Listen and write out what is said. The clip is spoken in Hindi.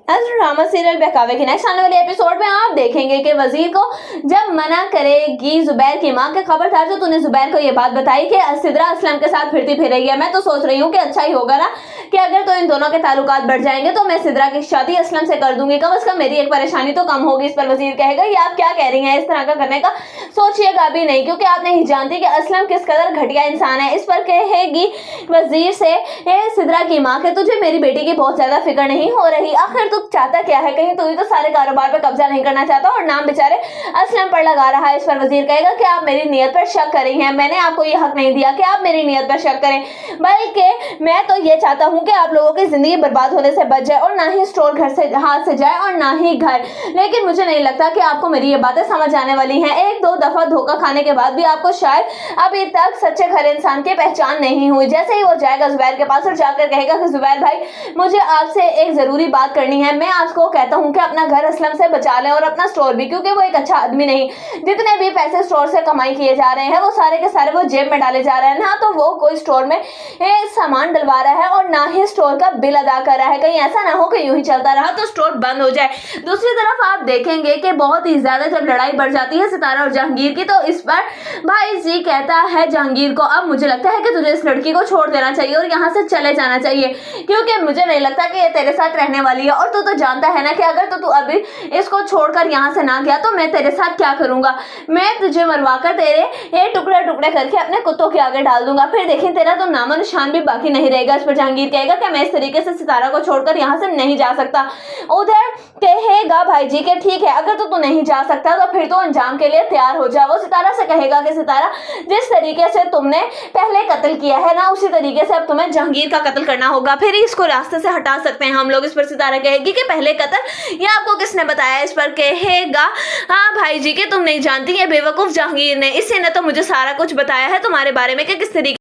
ड्रामा सीरियल बहकावे के नेक्स्ट आने वाले एपिसोड में आप देखेंगे कि वजीर को जब मना करेगी जुबैर की मां के खबरदार जो तूने जुबैर को ये बात बताई कि सिद्रा असलम के साथ फिरती फिर रही है, मैं तो सोच रही हूँ कि अच्छा ही होगा ना कि अगर तो इन दोनों के ताल्लुकात बढ़ जाएंगे तो मैं सिद्रा की शादी असलम से कर दूंगी, कम से कम मेरी एक परेशानी तो कम होगी। इस पर वजीर कहेगा ये आप क्या कह रही हैं, इस तरह का करने का सोचिएगा भी नहीं क्योंकि आप नहीं जानती कि असलम किस कदर घटिया इंसान है। इस पर कहेगी वजीर से सिद्रा की मां के तुझे मेरी बेटी की बहुत ज्यादा फिक्र नहीं हो रही, आखिर तू चाहता क्या है, कहीं तू ही तो सारे कारोबार पर कब्जा नहीं करना चाहता और नाम बेचारे असलम पर लगा रहा है। इस पर वजीर कहेगा कि आप मेरी नीयत पर शक कर रही हैं, मैंने आपको ये हक नहीं दिया कि आप मेरी नीयत पर शक करें, बल्कि मैं तो ये चाहता हूं कि आप लोगों की जिंदगी बर्बाद होने से बच जाए और ना ही स्टोर घर से हाथ से जाए और ना ही घर। लेकिन मुझे नहीं लगता कि आपको मेरी ये बातें समझ आने वाली हैं। एक दो दफा धोखा खाने के बाद भी आपको शायद अभी तक सच्चे खरे इंसान की पहचान नहीं हुई। जैसे ही वो जाएगा जुबैर के पास और जाकर कहेगा कि जुबैर भाई मुझे आपसे एक जरूरी बात करनी है, मैं आपको कहता हूं कि अपना घर असलम से बचा लें और अपना स्टोर भी, क्योंकि वो एक अच्छा आदमी नहीं, जितने भी पैसे स्टोर से कमाई किए जा रहे हैं वो सारे के सारे वो जेब में डाले जा रहे हैं, ना तो वो कोई स्टोर में सामान डलवा रहा है और ना ही स्टोर का बिल अदा कर रहा है। कहीं ऐसा ना हो कि यूं ही चलता रहा तो स्टोर बंद हो जाए। दूसरी तरफ आप देखेंगे कि बहुत ही ज्यादा जब लड़ाई बढ़ जाती है सितारा और जहांगीर की, तो इस पर भाई जी कहता है जहांगीर को अब मुझे लगता है कि तुझे इस लड़की को छोड़ देना चाहिए और यहाँ से चले जाना चाहिए, क्योंकि मुझे नहीं लगता कि ये तेरे साथ रहने वाली है और तू तो जानता है ना कि अगर तो तू अभी इसको छोड़कर यहाँ से ना गया तो मैं तेरे साथ क्या करूंगा, मैं तुझे मरवाकर तेरे ये टुकड़े टुकड़े करके अपने कुत्तों के आगे डाल दूंगा, फिर देखें तेरा तो नामो निशान भी बाकी नहीं रहेगा। इस पर जहांगीर कहेगा कि मैं इस तरीके से सितारा को छोड़कर यहाँ से नहीं जा सकता। उधर कहेगा भाई जी के ठीक है अगर तो तू नहीं जा सकता तो फिर तो अंजाम के लिए तैयार हो जा। वो सितारा से कहेगा कि सितारा जिस तरीके से तुमने पहले कत्ल किया है ना उसी तरीके से अब तुम्हें जहांगीर का कत्ल करना होगा, फिर इसको रास्ते से हटा सकते हैं हम लोग। इस पर सितारा कहेगी कि पहले कत्ल ये आपको किसने बताया। इस पर कहेगा हाँ भाई जी के तुम नहीं जानती, ये बेवकूफ जहांगीर ने, इसी ने तो मुझे सारा कुछ बताया है तुम्हारे बारे में कि किस तरीके